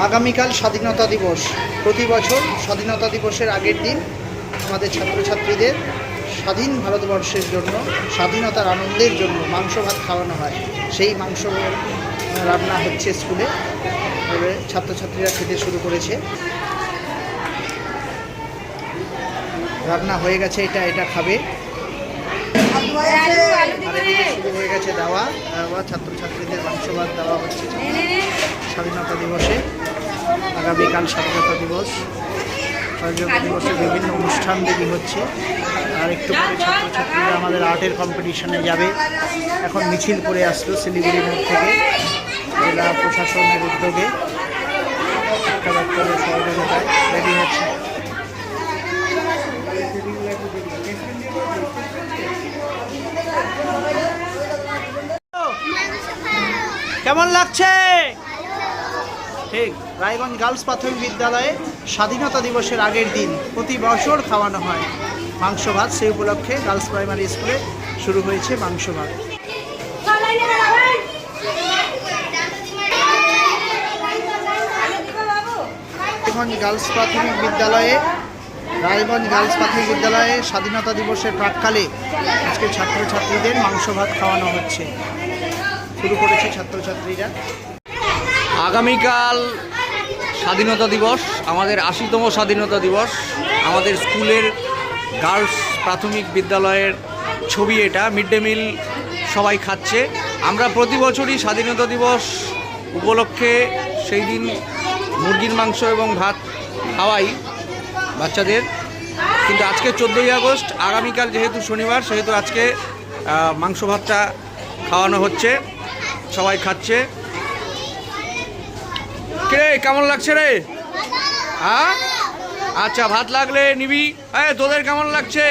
আগামীকাল স্বাধীনতা দিবস। প্রতি বছর স্বাধীনতা দিবসের আগের দিন আমাদের ছাত্রছাত্রীদের স্বাধীন ভারতবর্ষের জন্য, স্বাধীনতার আনন্দের জন্য মাংস ভাত খাওয়ানো হয়। সেই মাংস রান্না হচ্ছে স্কুলে, এবারে ছাত্রছাত্রীরা খেতে শুরু করেছে। রান্না হয়ে গেছে, এটা খাবে। আর এদিকে শুরু হয়ে গেছে দেওয়া ছাত্রছাত্রীদের মাংস ভাত দেওয়া হচ্ছে স্বাধীনতা দিবসে। আগামীকাল স্বাধীনতা দিবস, স্বাধীনতা দিবসে বিভিন্ন অনুষ্ঠান দেখি হচ্ছে। আর একটু পরে ছাত্রছাত্রীরা আমাদের আর্টের কম্পিটিশনে যাবে। এখন মিছিল করে আসলো শিলিগুড়ি মোড় থেকে, জেলা প্রশাসনের উদ্যোগে, শিক্ষা দপ্তরের সহযোগিতায় রেডি হচ্ছে। কেমন লাগছে? ঠিক, রায়গঞ্জ গার্লস প্রাথমিক বিদ্যালয়ে স্বাধীনতা দিবসের আগের দিন প্রতি বছর খাওয়ানো হয় মাংস ভাত। সেই উপলক্ষে গার্লস প্রাইমারি স্কুলে শুরু হয়েছে মাংস ভাত। রায়গঞ্জ গার্লস প্রাথমিক বিদ্যালয়ে স্বাধীনতা দিবসের প্রাক্কালে আজকে ছাত্রছাত্রীদের মাংস ভাত খাওয়ানো হচ্ছে, শুরু করেছে ছাত্রছাত্রীরা। আগামীকাল স্বাধীনতা দিবস, আমাদের ৮০তম স্বাধীনতা দিবস। আমাদের স্কুলের গার্লস প্রাথমিক বিদ্যালয়ের ছবি এটা। মিড ডে মিল সবাই খাচ্ছে। আমরা প্রতি বছরই স্বাধীনতা দিবস উপলক্ষে সেই দিন মুরগির মাংস এবং ভাত খাওয়াই বাচ্চাদের, কিন্তু আজকে 14ই আগস্ট, আগামীকাল যেহেতু শনিবার, সেহেতু আজকে মাংস ভাতটা খাওয়ানো হচ্ছে, সবাই খাচ্ছে। কে কেমন লাগছে রে? হ্যাঁ, আচ্ছা, ভাত লাগলে নিবি। তোদের কেমন লাগছে?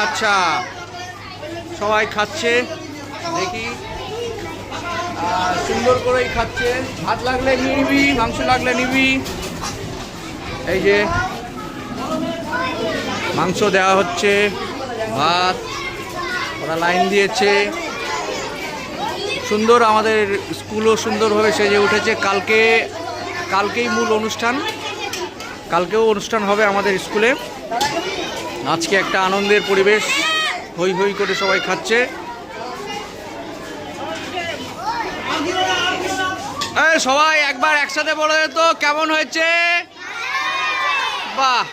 আচ্ছা, সবাই খাচ্ছে, দেখি সুন্দর করেই খাচ্ছে। ভাত লাগলে নিয়ে নিবি, মাংস লাগলে নিবি। এই যে মাংস দেওয়া হচ্ছে, ভাত, ওরা লাইন দিয়েছে। সুন্দর, আমাদের স্কুলও সুন্দরভাবে সেজে উঠেছে। কালকেই মূল অনুষ্ঠান, কালকেও অনুষ্ঠান হবে আমাদের স্কুলে। আজকে একটা আনন্দের পরিবেশ, হই হই করে সবাই খাচ্ছে। সবাই একবার একসাথে বলে তো কেমন হয়েছে? বাহ।